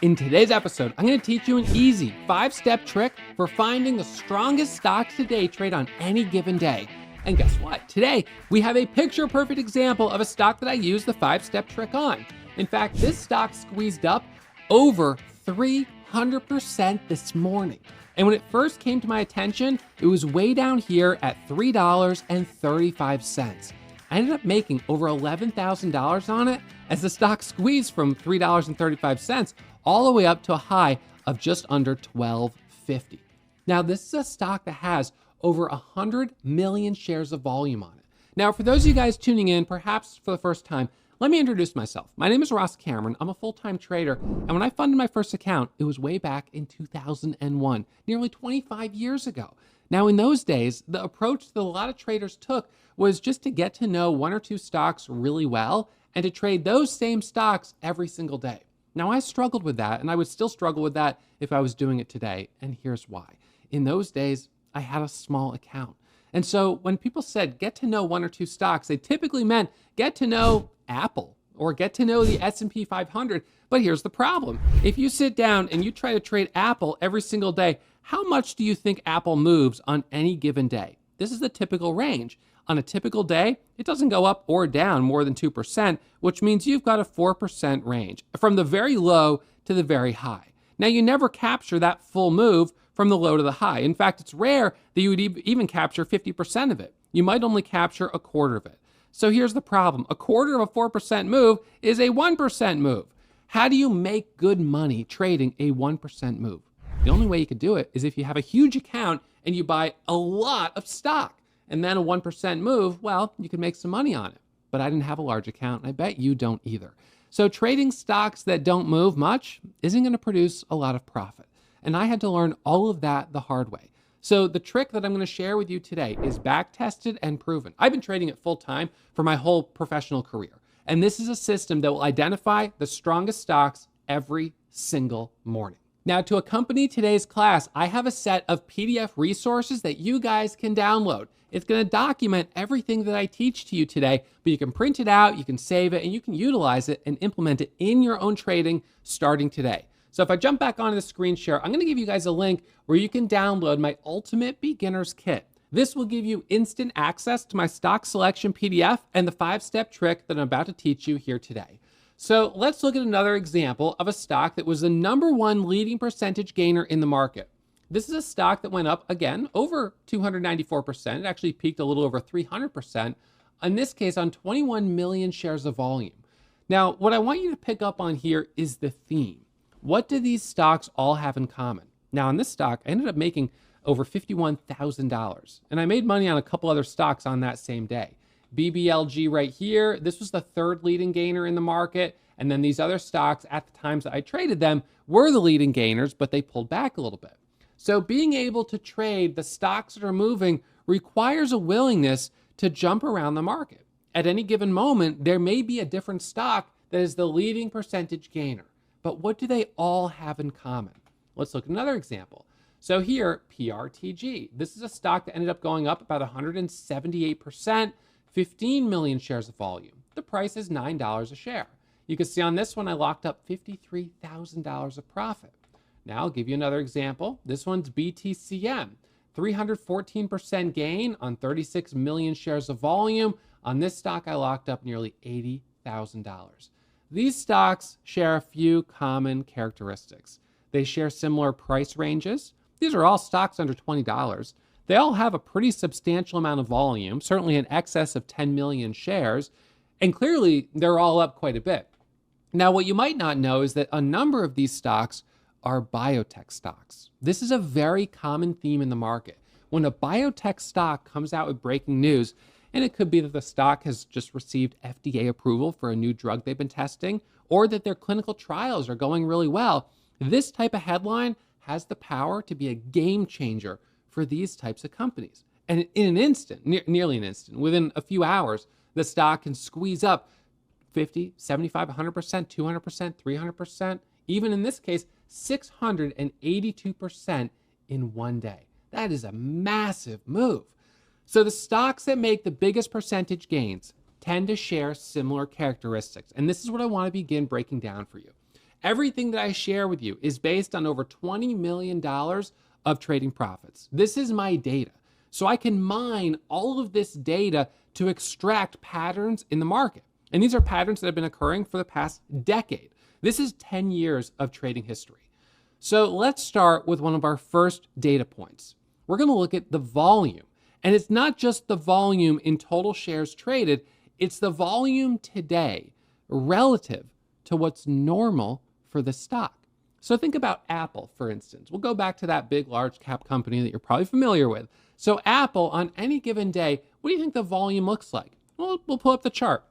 In today's episode, I'm going to teach you an easy 5-step trick for finding the strongest stocks to day trade on any given day. And guess what? Today, we have a picture-perfect example of a stock that I used the 5-step trick on. In fact, this stock squeezed up over 300% this morning. And when it first came to my attention, it was way down here at $3.35. I ended up making over $11,000 on it as the stock squeezed from $3.35 all the way up to a high of just under $12.50. Now, this is a stock that has over 100 million shares of volume on it. Now, for those of you guys tuning in, perhaps for the first time, let me introduce myself. My name is Ross Cameron. I'm a full-time trader, and when I funded my first account, it was way back in 2001, nearly 25 years ago. Now, in those days, the approach that a lot of traders took was just to get to know one or two stocks really well and to trade those same stocks every single day. Now, I struggled with that, and I would still struggle with that if I was doing it today, and here's why. In those days, I had a small account. And so when people said get to know one or two stocks, they typically meant get to know Apple or get to know the S&P 500. But here's the problem. If you sit down and you try to trade Apple every single day, how much do you think Apple moves on any given day? This is the typical range. On a typical day, it doesn't go up or down more than 2%, which means you've got a 4% range from the very low to the very high. Now, you never capture that full move from the low to the high. In fact, it's rare that you would even capture 50% of it. You might only capture a quarter of it. So here's the problem. A quarter of a 4% move is a 1% move. How do you make good money trading a 1% move? The only way you could do it is if you have a huge account and you buy a lot of stock. And then a 1% move, well, you can make some money on it. But I didn't have a large account, and I bet you don't either. So trading stocks that don't move much isn't going to produce a lot of profit. And I had to learn all of that the hard way. So the trick that I'm going to share with you today is back-tested and proven. I've been trading it full-time for my whole professional career. And this is a system that will identify the strongest stocks every single morning. Now, to accompany today's class, I have a set of PDF resources that you guys can download. It's going to document everything that I teach to you today, but you can print it out, you can save it, and you can utilize it and implement it in your own trading starting today. So if I jump back onto the screen share, I'm going to give you guys a link where you can download my Ultimate Beginner's Kit. This will give you instant access to my stock selection PDF and the 5-step trick that I'm about to teach you here today. So let's look at another example of a stock that was the #1 leading percentage gainer in the market. This is a stock that went up, again, over 294%. It actually peaked a little over 300%, in this case on 21 million shares of volume. Now, what I want you to pick up on here is the theme. What do these stocks all have in common? Now, on this stock, I ended up making over $51,000, and I made money on a couple other stocks on that same day. BBLG right here, this was the third leading gainer in the market, and then these other stocks at the times that I traded them were the leading gainers, but they pulled back a little bit. So being able to trade the stocks that are moving requires a willingness to jump around the market. At any given moment, there may be a different stock that is the leading percentage gainer. But what do they all have in common? Let's look at another example. So here, PRTG. This is a stock that ended up going up about 178%, 15 million shares of volume. The price is $9 a share. You can see on this one, I locked up $53,000 of profit. Now I'll give you another example. This one's BTCM, 314% gain on 36 million shares of volume. On this stock, I locked up nearly $80,000. These stocks share a few common characteristics. They share similar price ranges. These are all stocks under $20. They all have a pretty substantial amount of volume, certainly in excess of 10 million shares, and clearly they're all up quite a bit. Now, what you might not know is that a number of these stocks are biotech stocks. This is a very common theme in the market. When a biotech stock comes out with breaking news, and it could be that the stock has just received FDA approval for a new drug they've been testing, or that their clinical trials are going really well, this type of headline has the power to be a game changer for these types of companies. And in an instant, nearly an instant, within a few hours, the stock can squeeze up 50, 75, 100%, 200%, 300%, even in this case, 682% in one day. That is a massive move. So the stocks that make the biggest percentage gains tend to share similar characteristics. And this is what I want to begin breaking down for you. Everything that I share with you is based on over $20 million of trading profits. This is my data. So I can mine all of this data to extract patterns in the market. And these are patterns that have been occurring for the past decade. This is 10 years of trading history. So let's start with one of our first data points. We're going to look at the volume. And it's not just the volume in total shares traded, it's the volume today relative to what's normal for the stock. So think about Apple, for instance. We'll go back to that big, large cap company that you're probably familiar with. So Apple, on any given day, what do you think the volume looks like? Well, we'll pull up the chart.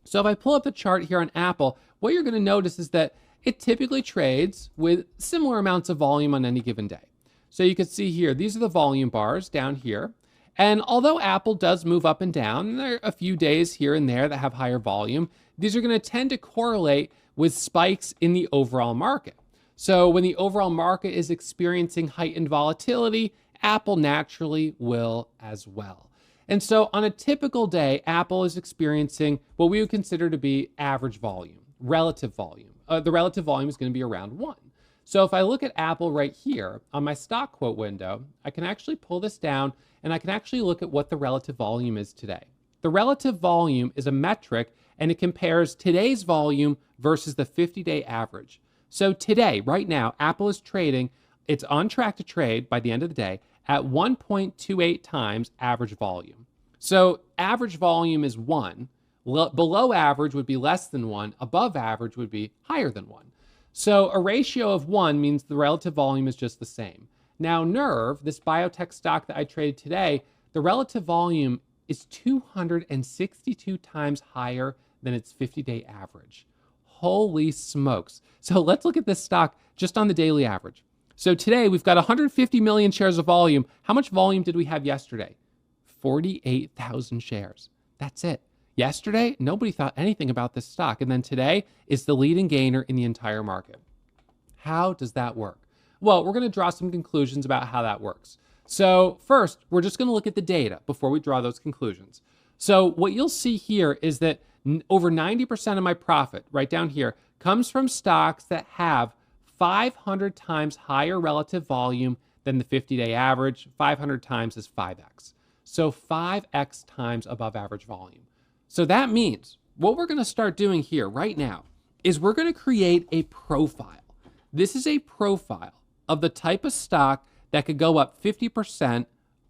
So if I pull up the chart here on Apple, what you're going to notice is that it typically trades with similar amounts of volume on any given day. So you can see here, these are the volume bars down here. And although Apple does move up and down, and there are a few days here and there that have higher volume, these are going to tend to correlate with spikes in the overall market. So when the overall market is experiencing heightened volatility, Apple naturally will as well. And so on a typical day, Apple is experiencing what we would consider to be average volume, relative volume. The relative volume is going to be around 1. So if I look at Apple right here on my stock quote window, I can actually pull this down and I can actually look at what the relative volume is today. The relative volume is a metric and it compares today's volume versus the 50-day average. So today, right now, Apple is trading, it's on track to trade by the end of the day at 1.28 times average volume. So average volume is 1. Below average would be less than 1. Above average would be higher than 1. So a ratio of 1 means the relative volume is just the same. Now NERV, this biotech stock that I traded today, the relative volume is 262 times higher than its 50-day average. Holy smokes. So let's look at this stock just on the daily average. So today we've got 150 million shares of volume. How much volume did we have yesterday? 48,000 shares. That's it. Yesterday, nobody thought anything about this stock. And then today is the leading gainer in the entire market. How does that work? Well, we're going to draw some conclusions about how that works. So first, we're just going to look at the data before we draw those conclusions. So what you'll see here is that over 90% of my profit, right down here, comes from stocks that have 500 times higher relative volume than the 50-day average. 500 times is 5x. So 5x times above average volume. So that means what we're going to start doing here right now is we're going to create a profile. This is a profile of the type of stock that could go up 50%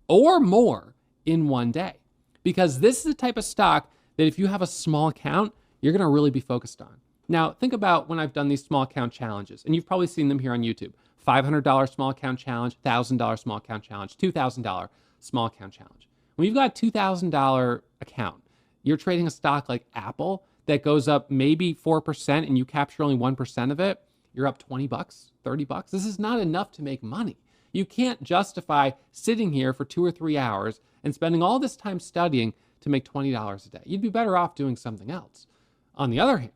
or more in one day. Because this is the type of stock that if you have a small account, you're going to really be focused on. Now, think about when I've done these small account challenges, and you've probably seen them here on YouTube. $500 small account challenge, $1,000 small account challenge, $2,000 small account challenge. When you've got a $2,000 account, you're trading a stock like Apple that goes up maybe 4% and you capture only 1% of it, you're up 20 bucks, 30 bucks. This is not enough to make money. You can't justify sitting here for 2 or 3 hours and spending all this time studying to make $20 a day. You'd be better off doing something else. On the other hand,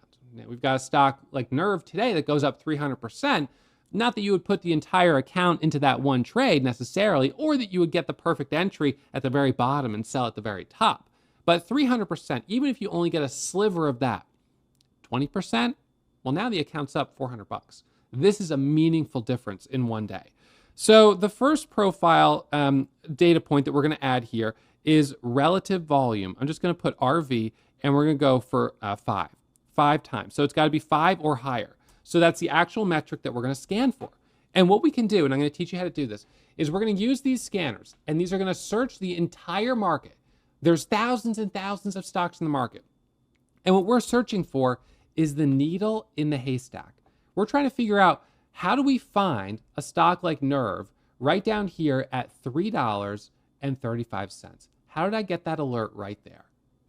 we've got a stock like NERV today that goes up 300%. Not that you would put the entire account into that one trade necessarily, or that you would get the perfect entry at the very bottom and sell at the very top. But 300%, even if you only get a sliver of that, 20%, well, now the account's up 400 bucks. This is a meaningful difference in one day. So the first profile data point that we're going to add here is relative volume. I'm just going to put RV, and we're going to go for 5 times. So it's got to be 5 or higher. So that's the actual metric that we're going to scan for. And what we can do, and I'm going to teach you how to do this, is we're going to use these scanners, and these are going to search the entire market. There's thousands and thousands of stocks in the market. And what we're searching for is the needle in the haystack. We're trying to figure out, how do we find a stock like NERV right down here at $3.35? How did I get that alert right there?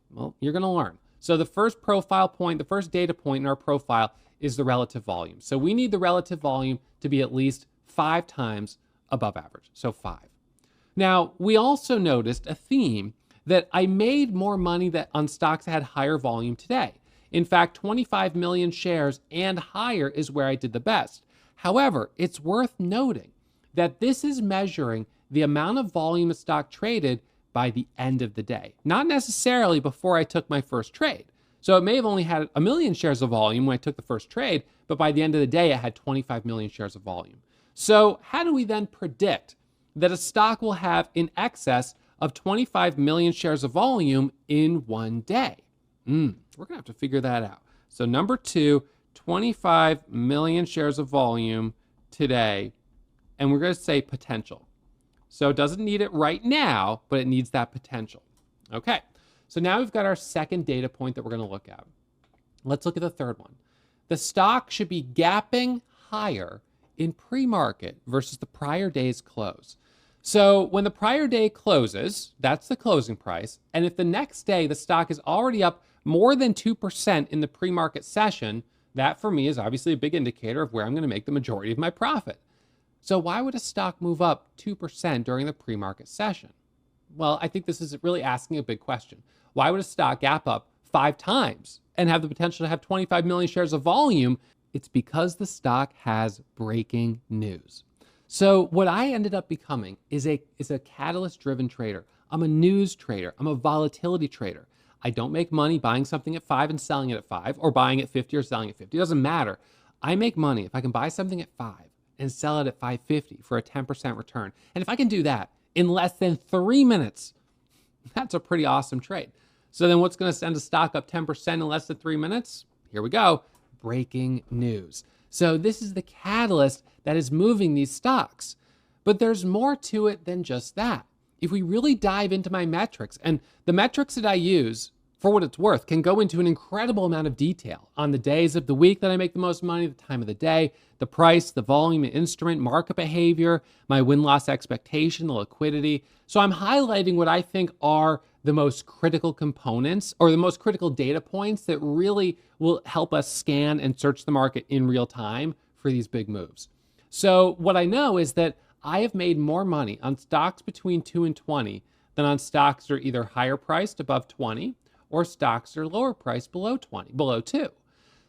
Well, you're going to learn. So the first profile point, the first data point in our profile is the relative volume. So we need the relative volume to be at least 5 times above average, so 5. Now, we also noticed a theme that I made more money on stocks that had higher volume today. In fact, 25 million shares and higher is where I did the best. However, it's worth noting that this is measuring the amount of volume the stock traded by the end of the day, not necessarily before I took my first trade. So it may have only had 1 million shares of volume when I took the first trade, but by the end of the day, it had 25 million shares of volume. So how do we then predict that a stock will have in excess of 25 million shares of volume in one day? We're gonna have to figure that out. So number 2, 25 million shares of volume today, and we're gonna say potential. So it doesn't need it right now, but it needs that potential. Okay, so now we've got our second data point that we're gonna look at. Let's look at the third one. The stock should be gapping higher in pre-market versus the prior day's close. So when the prior day closes, that's the closing price. And if the next day the stock is already up more than 2% in the pre-market session, that for me is obviously a big indicator of where I'm going to make the majority of my profit. So why would a stock move up 2% during the pre-market session? Well, I think this is really asking a big question. Why would a stock gap up 5 times and have the potential to have 25 million shares of volume? It's because the stock has breaking news. So what I ended up becoming is a catalyst-driven trader. I'm a news trader. I'm a volatility trader. I don't make money buying something at 5 and selling it at 5, or buying at 50 or selling at 50. It doesn't matter. I make money if I can buy something at 5 and sell it at 5.50 for a 10% return. And if I can do that in less than 3 minutes, that's a pretty awesome trade. So then what's going to send a stock up 10% in less than 3 minutes? Here we go. Breaking news. So this is the catalyst that is moving these stocks. But there's more to it than just that. If we really dive into my metrics, and the metrics that I use, for what it's worth, can go into an incredible amount of detail on the days of the week that I make the most money, the time of the day, the price, the volume, the instrument, market behavior, my win-loss expectation, the liquidity. So I'm highlighting what I think are the most critical components or the most critical data points that really will help us scan and search the market in real time for these big moves. So what I know is that I have made more money on stocks between 2 and 20 than on stocks that are either higher priced above 20 or stocks that are lower priced below 20, below 2.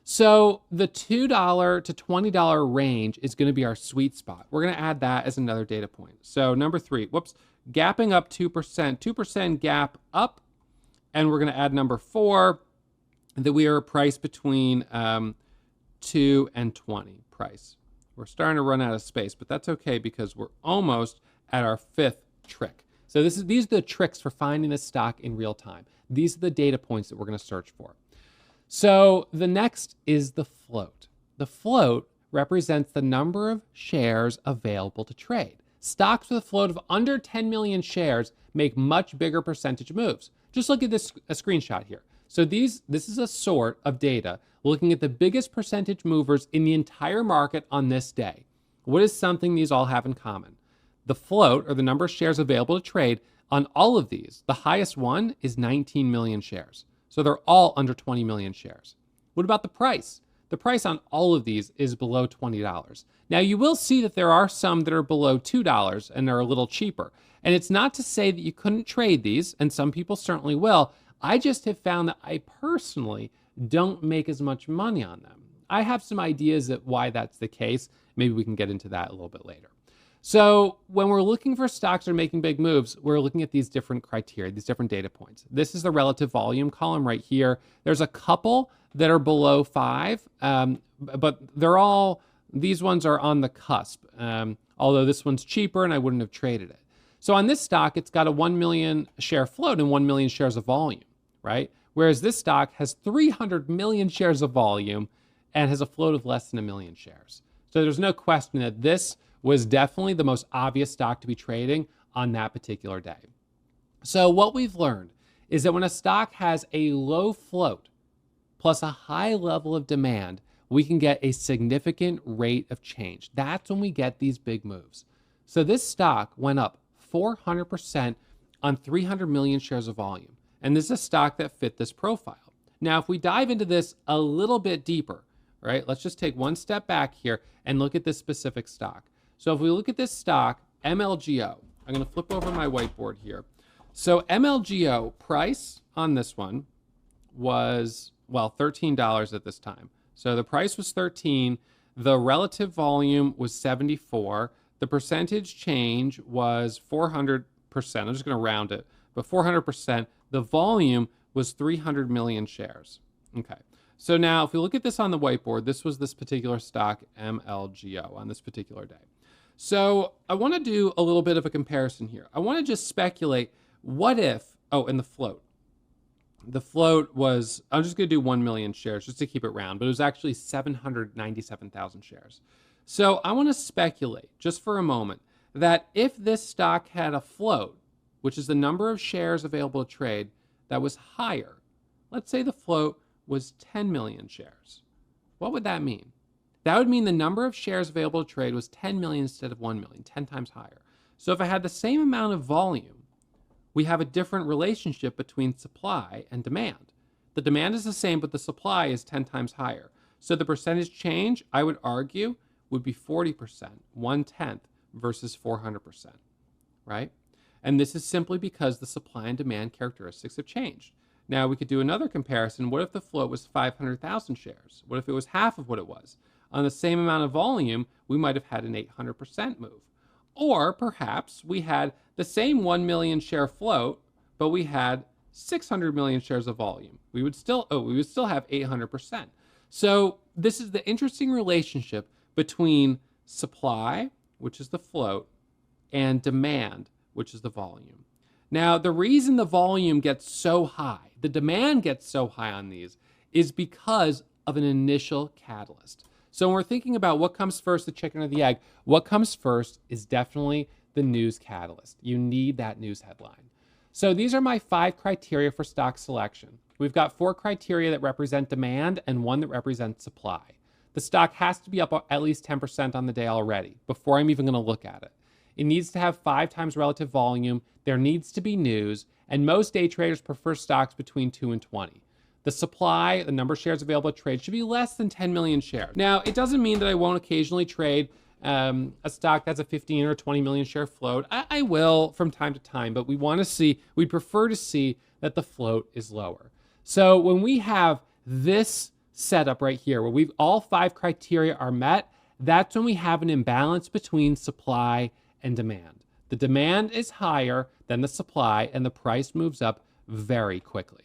So the $2 to $20 range is going to be our sweet spot. We're going to add that as another data point. So number 3, gapping up 2% gap up. And we're going to add number 4, that we are priced between 2 and 20 price. We're starting to run out of space, but that's okay because we're almost at our 5th trick. So these are the tricks for finding this stock in real time. These are the data points that we're going to search for. So the next is the float. The float represents the number of shares available to trade. Stocks with a float of under 10 million shares make much bigger percentage moves. Just look at this a screenshot here. So this is a sort of data looking at the biggest percentage movers in the entire market on this day. What is something these all have in common? The float, or the number of shares available to trade, on all of these, the highest one is 19 million shares. So they're all under 20 million shares. What about the price? The price on all of these is below $20. Now you will see that there are some that are below $2 and are a little cheaper. And it's not to say that you couldn't trade these, and some people certainly will. I just have found that I personally don't make as much money on them. I have some ideas at why that's the case. Maybe we can get into that a little bit later. So when we're looking for stocks that are making big moves, we're looking at these different criteria, these different data points. This is the relative volume column right here. There's a couple that are below 5, but these ones are on the cusp, although this one's cheaper and I wouldn't have traded it. So on this stock, it's got a 1 million share float and 1 million shares of volume, right? Whereas this stock has 300 million shares of volume and has a float of less than 1 million shares. So there's no question that this was definitely the most obvious stock to be trading on that particular day. So what we've learned is that when a stock has a low float plus a high level of demand, we can get a significant rate of change. That's when we get these big moves. So this stock went up 400% on 300 million shares of volume. And this is a stock that fit this profile. Now, if we dive into this a little bit deeper, right, let's just take one step back here and look at this specific stock. So if we look at this stock, MLGO, I'm going to flip over my whiteboard here. So MLGO price on this one was, well, $13 at this time. So the price was 13. The relative volume was 74. The percentage change was 400%. I'm just going to round it, but 400%. The volume was 300 million shares. Okay. So now if we look at this on the whiteboard, this was this particular stock, MLGO, on this particular day. So I want to do a little bit of a comparison here. I want to just speculate, what if, oh, and the float. The float was, I'm just going to do 1 million shares just to keep it round, but it was actually 797,000 shares. So I want to speculate just for a moment that if this stock had a float, which is the number of shares available to trade, that was higher, let's say the float was 10 million shares. What would that mean? That would mean the number of shares available to trade was 10 million instead of 1 million, 10 times higher. So if I had the same amount of volume, we have a different relationship between supply and demand. The demand is the same, but the supply is 10 times higher. So the percentage change, I would argue, would be 40%, 1/10 versus 400%, right? And this is simply because the supply and demand characteristics have changed. Now we could do another comparison. What if the float was 500,000 shares? What if it was half of what it was? On the same amount of volume, we might have had an 800% move. Or perhaps we had the same 1 million share float, but we had 600 million shares of volume. We would still have 800%. So this is the interesting relationship between supply, which is the float, and demand, which is the volume. Now, the reason the volume gets so high, the demand gets so high on these, is because of an initial catalyst. So when we're thinking about what comes first, the chicken or the egg, what comes first is definitely the news catalyst. You need that news headline. So these are my 5 criteria for stock selection. We've got 4 criteria that represent demand and 1 that represents supply. The stock has to be up at least 10% on the day already before I'm even going to look at it. It needs to have 5 times relative volume. There needs to be news, and most day traders prefer stocks between 2 and 20. The supply, the number of shares available to trade, should be less than 10 million shares. Now, it doesn't mean that I won't occasionally trade a stock that's a 15 or 20 million share float. I will from time to time, but we prefer to see that the float is lower. So when we have this setup right here, where all 5 criteria are met, that's when we have an imbalance between supply and demand. The demand is higher than the supply, and the price moves up very quickly.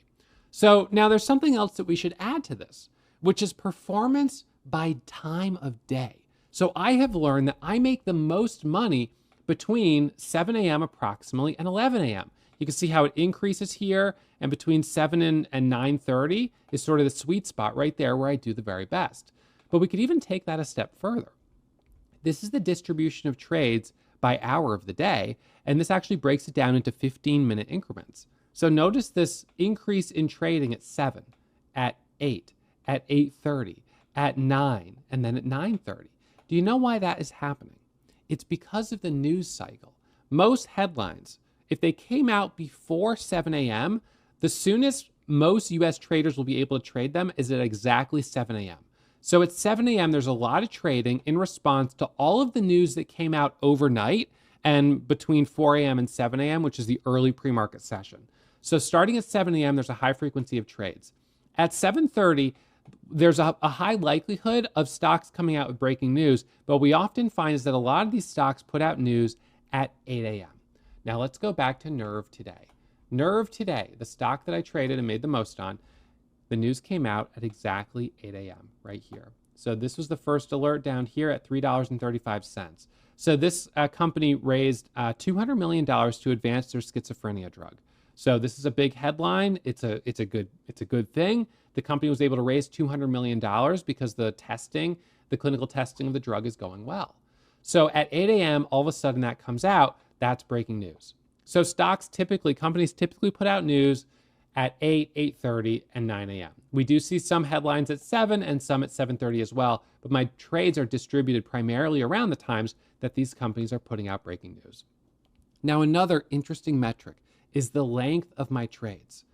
So now there's something else that we should add to this, which is performance by time of day. So I have learned that I make the most money between 7 a.m. approximately and 11 a.m. You can see how it increases here, and between 7 and 9:30 is sort of the sweet spot right there where I do the very best. But we could even take that a step further. This is the distribution of trades by hour of the day, and this actually breaks it down into 15-minute increments. So notice this increase in trading at 7, at 8, at 8:30, at 9, and then at 9:30. Do you know why that is happening? It's because of the news cycle. Most headlines, if they came out before 7 a.m., the soonest most U.S. traders will be able to trade them is at exactly 7 a.m. So at 7 a.m., there's a lot of trading in response to all of the news that came out overnight and between 4 a.m. and 7 a.m., which is the early pre-market session. So starting at 7 a.m., there's a high frequency of trades. At 7:30, there's a high likelihood of stocks coming out with breaking news, but we often find is that a lot of these stocks put out news at 8 a.m. Now let's go back to NERV today. NERV today, the stock that I traded and made the most on, the news came out at exactly 8 a.m. right here. So this was the first alert down here at $3.35. So this company raised $200 million to advance their schizophrenia drug. So this is a big headline. It's a good thing. The company was able to raise $200 million because the clinical testing of the drug is going well. So at 8 a.m., all of a sudden that comes out. That's breaking news. So companies typically put out news at 8, 8:30, and 9 a.m. We do see some headlines at 7 and some at 7:30 as well, but my trades are distributed primarily around the times that these companies are putting out breaking news. Now, another interesting metric is the length of my trades.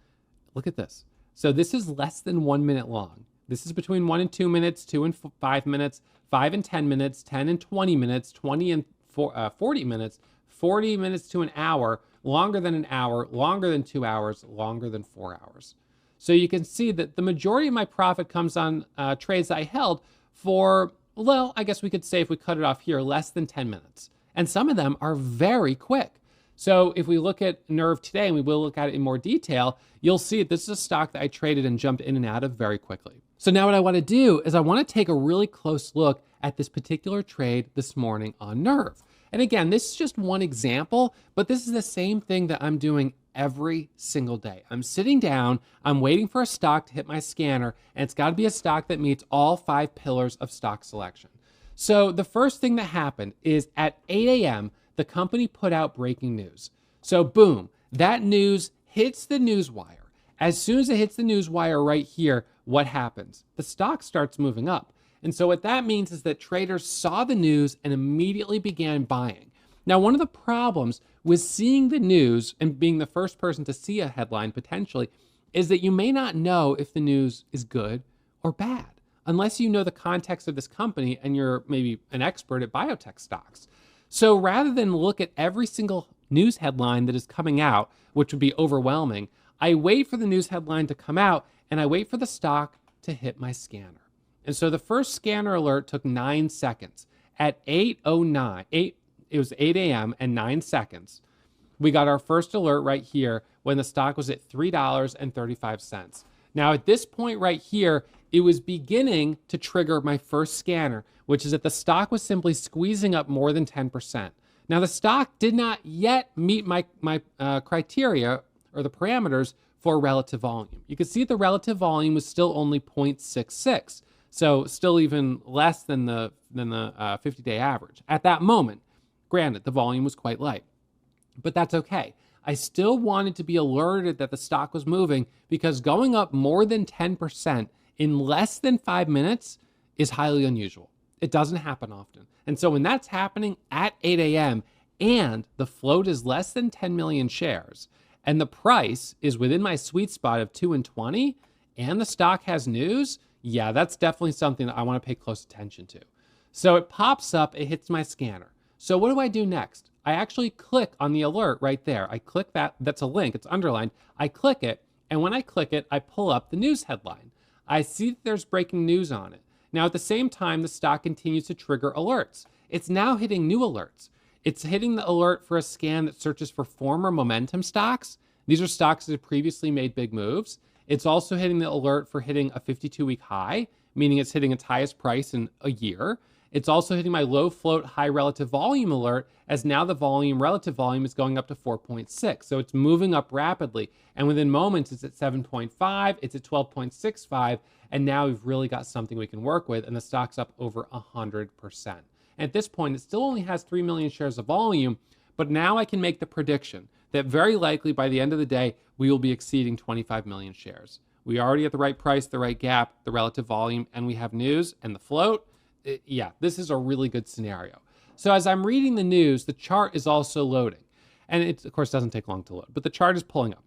Look at this. So this is less than 1 minute long. This is between 1 and 2 minutes, 2 and 5 minutes, 5 and 10 minutes, 10 and 20 minutes, 20 and 40 minutes, 40 minutes to an hour, longer than an hour, longer than 2 hours, longer than 4 hours. So you can see that the majority of my profit comes on trades I held for, well, I guess we could say if we cut it off here, less than 10 minutes. And some of them are very quick. So if we look at NERV today, and we will look at it in more detail, you'll see that this is a stock that I traded and jumped in and out of very quickly. So now what I want to do is I want to take a really close look at this particular trade this morning on NERV. And again, this is just one example, but this is the same thing that I'm doing every single day. I'm sitting down, I'm waiting for a stock to hit my scanner, and it's got to be a stock that meets all 5 pillars of stock selection. So the first thing that happened is at 8 a.m., the company put out breaking news. So boom, that news hits the news wire. As soon as it hits the news wire right here, what happens? The stock starts moving up. And so what that means is that traders saw the news and immediately began buying. Now, one of the problems with seeing the news and being the first person to see a headline potentially is that you may not know if the news is good or bad unless you know the context of this company and you're maybe an expert at biotech stocks. So rather than look at every single news headline that is coming out, which would be overwhelming, I wait for the news headline to come out and I wait for the stock to hit my scanner. And so the first scanner alert took 9 seconds. At 8:09, it was 8 a.m. and 9 seconds, we got our first alert right here when the stock was at $3.35. Now at this point right here, it was beginning to trigger my first scanner, which is that the stock was simply squeezing up more than 10%. Now the stock did not yet meet my criteria or the parameters for relative volume. You can see the relative volume was still only 0.66. So still even less than the 50-day average. At that moment, granted, the volume was quite light, but that's okay. I still wanted to be alerted that the stock was moving because going up more than 10% in less than 5 minutes is highly unusual. It doesn't happen often. And so when that's happening at 8 a.m. and the float is less than 10 million shares and the price is within my sweet spot of 2 and 20 and the stock has news, yeah, that's definitely something that I want to pay close attention to. So it pops up, it hits my scanner. So what do I do next? I actually click on the alert right there. I click that, that's a link, it's underlined. I click it, and when I click it, I pull up the news headline. I see that there's breaking news on it. Now at the same time, the stock continues to trigger alerts. It's now hitting new alerts. It's hitting the alert for a scan that searches for former momentum stocks. These are stocks that have previously made big moves. It's also hitting the alert for hitting a 52-week high, meaning it's hitting its highest price in a year. It's also hitting my low float, high relative volume alert, as now the relative volume is going up to 4.6. So it's moving up rapidly. And within moments, it's at 7.5, it's at 12.65, and now we've really got something we can work with, and the stock's up over 100%. And at this point, it still only has 3 million shares of volume, but now I can make the prediction that very likely by the end of the day, we will be exceeding 25 million shares. We are already at the right price, the right gap, the relative volume, and we have news and the float. Yeah, this is a really good scenario. So as I'm reading the news, the chart is also loading. And it, of course, doesn't take long to load, but the chart is pulling up.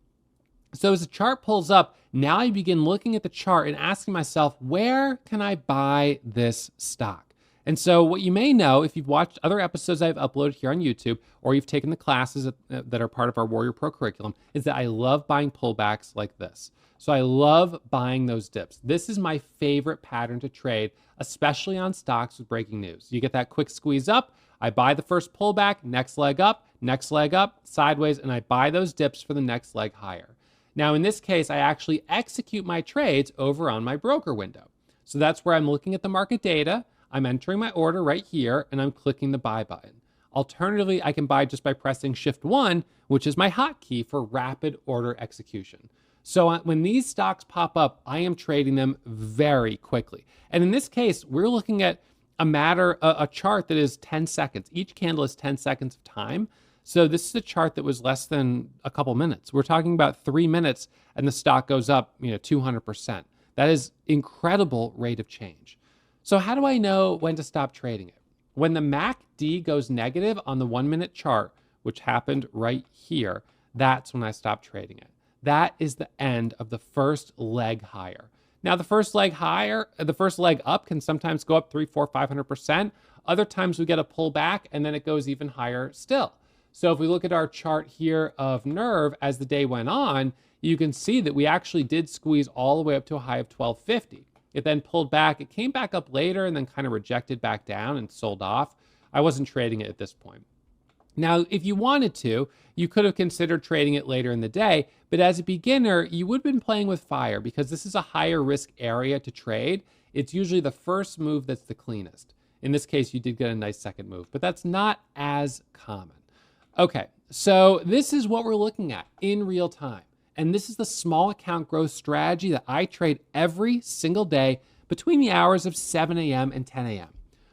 So as the chart pulls up, now I begin looking at the chart and asking myself, where can I buy this stock? And so what you may know, if you've watched other episodes I've uploaded here on YouTube, or you've taken the classes that are part of our Warrior Pro curriculum, is that I love buying pullbacks like this. So I love buying those dips. This is my favorite pattern to trade, especially on stocks with breaking news. You get that quick squeeze up, I buy the first pullback, next leg up, sideways, and I buy those dips for the next leg higher. Now in this case, I actually execute my trades over on my broker window. So that's where I'm looking at the market data, I'm entering my order right here, and I'm clicking the buy button. Alternatively, I can buy just by pressing Shift 1, which is my hotkey for rapid order execution. So when these stocks pop up, I am trading them very quickly. And in this case, we're looking at a chart that is 10 seconds. Each candle is 10 seconds of time. So this is a chart that was less than a couple minutes. We're talking about 3 minutes, and the stock goes up, 200%. That is incredible rate of change. So how do I know when to stop trading it? When the MACD goes negative on the 1-minute chart, which happened right here, that's when I stop trading it. That is the end of the first leg higher. Now, the first leg up can sometimes go up 300, 400, 500%. Other times we get a pullback and then it goes even higher still. So if we look at our chart here of NERV as the day went on, you can see that we actually did squeeze all the way up to a high of 1250. It then pulled back. It came back up later and then kind of rejected back down and sold off. I wasn't trading it at this point. Now, if you wanted to, you could have considered trading it later in the day, but as a beginner, you would have been playing with fire because this is a higher risk area to trade. It's usually the first move that's the cleanest. In this case, you did get a nice second move, but that's not as common. Okay, so this is what we're looking at in real time. And this is the small account growth strategy that I trade every single day between the hours of 7 a.m. and 10 a.m.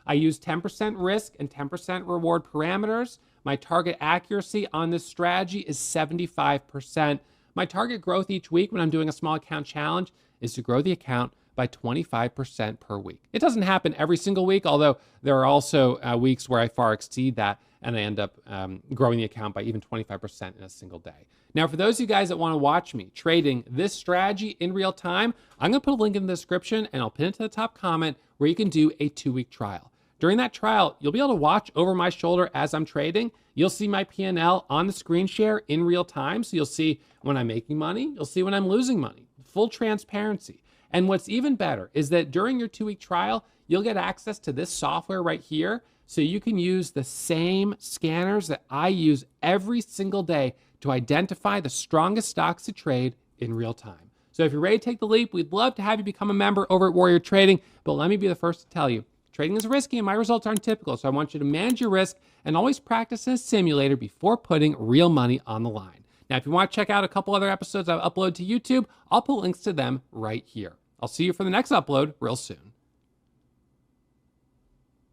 I use 10% risk and 10% reward parameters. My target accuracy on this strategy is 75%. My target growth each week when I'm doing a small account challenge is to grow the account by 25% per week. It doesn't happen every single week, although there are also weeks where I far exceed that and I end up growing the account by even 25% in a single day. Now, for those of you guys that want to watch me trading this strategy in real time, I'm going to put a link in the description and I'll pin it to the top comment where you can do a 2-week trial. During that trial, you'll be able to watch over my shoulder as I'm trading. You'll see my P&L on the screen share in real time. So you'll see when I'm making money, you'll see when I'm losing money, full transparency. And what's even better is that during your 2-week trial, you'll get access to this software right here. So you can use the same scanners that I use every single day to identify the strongest stocks to trade in real time. So if you're ready to take the leap, we'd love to have you become a member over at Warrior Trading. But let me be the first to tell you, trading is risky and my results aren't typical. So I want you to manage your risk and always practice in a simulator before putting real money on the line. Now, if you want to check out a couple other episodes I've uploaded to YouTube, I'll put links to them right here. I'll see you for the next upload real soon.